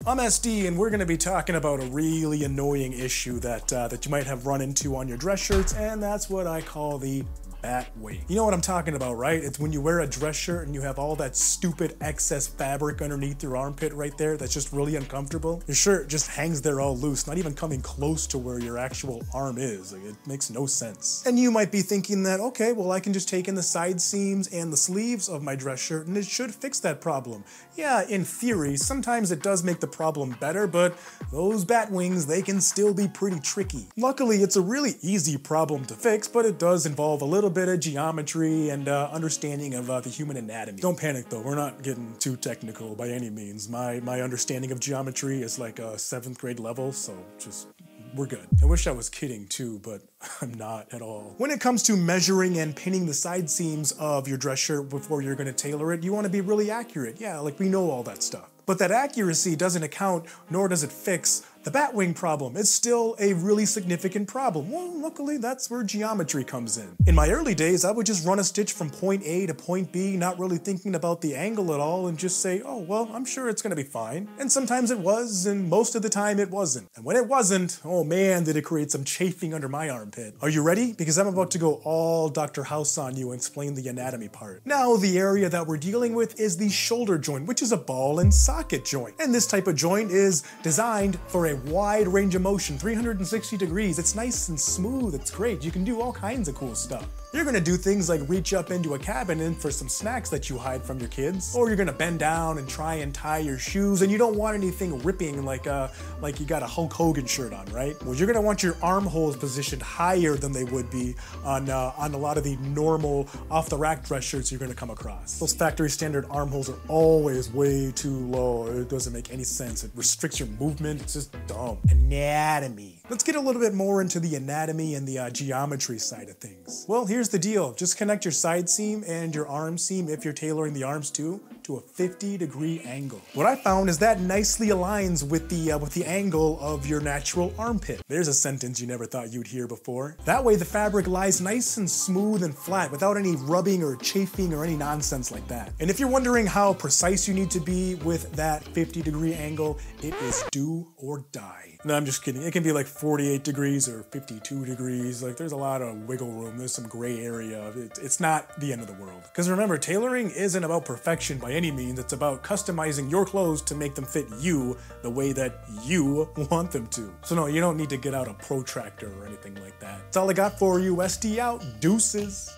I'm SD, and we're gonna be talking about a really annoying issue that you might have run into on your dress shirts, and that's what I call the Batwing. You know what I'm talking about, right? It's when you wear a dress shirt and you have all that stupid excess fabric underneath your armpit right there that's just really uncomfortable. Your shirt just hangs there all loose, not even coming close to where your actual arm is. Like, it makes no sense. And you might be thinking that, okay, well, I can just take in the side seams and the sleeves of my dress shirt and it should fix that problem. Yeah, in theory, sometimes it does make the problem better, but those Batwings, they can still be pretty tricky. Luckily, it's a really easy problem to fix, but it does involve a little bit of geometry and understanding of the human anatomy. Don't panic though, we're not getting too technical by any means. My understanding of geometry is like a 7th grade level, so just we're good. I wish I was kidding too, but I'm not at all. When it comes to measuring and pinning the side seams of your dress shirt before you're gonna tailor it, you wanna be really accurate. Yeah, like we know all that stuff. But that accuracy doesn't account, nor does it fix the Batwing problem. It's still a really significant problem. Well, luckily, that's where geometry comes in. In my early days, I would just run a stitch from point A to point B, not really thinking about the angle at all, and just say, oh, well, I'm sure it's gonna be fine. And sometimes it was, and most of the time it wasn't. And when it wasn't, oh man, did it create some chafing under my armpit. Are you ready? Because I'm about to go all Dr. House on you and explain the anatomy part. Now, the area that we're dealing with is the shoulder joint, which is a ball and socket joint. And this type of joint is designed for a wide range of motion, 360 degrees. It's nice and smooth, it's great. You can do all kinds of cool stuff. You're gonna do things like reach up into a cabinet for some snacks that you hide from your kids, or you're gonna bend down and try and tie your shoes, and you don't want anything ripping like you got a Hulk Hogan shirt on, right? Well, you're gonna want your armholes positioned higher than they would be on a lot of the normal off-the-rack dress shirts you're gonna come across. Those factory standard armholes are always way too low. It doesn't make any sense. It restricts your movement. It's just dumb. Anatomy. Let's get a little bit more into the anatomy and the geometry side of things. Well, here's the deal. Just connect your side seam and your arm seam, if you're tailoring the arms too, to a 50-degree angle. What I found is that nicely aligns with the angle of your natural armpit. There's a sentence you never thought you'd hear before. That way the fabric lies nice and smooth and flat without any rubbing or chafing or any nonsense like that. And if you're wondering how precise you need to be with that 50-degree angle, it is do or die. No, I'm just kidding. It can be like 48 degrees or 52 degrees. Like there's a lot of wiggle room. There's some gray area. It's not the end of the world. Because remember, tailoring isn't about perfection by any means. It's about customizing your clothes to make them fit you the way that you want them to. So no, you don't need to get out a protractor or anything like that. That's all I got for you. SD out. Deuces.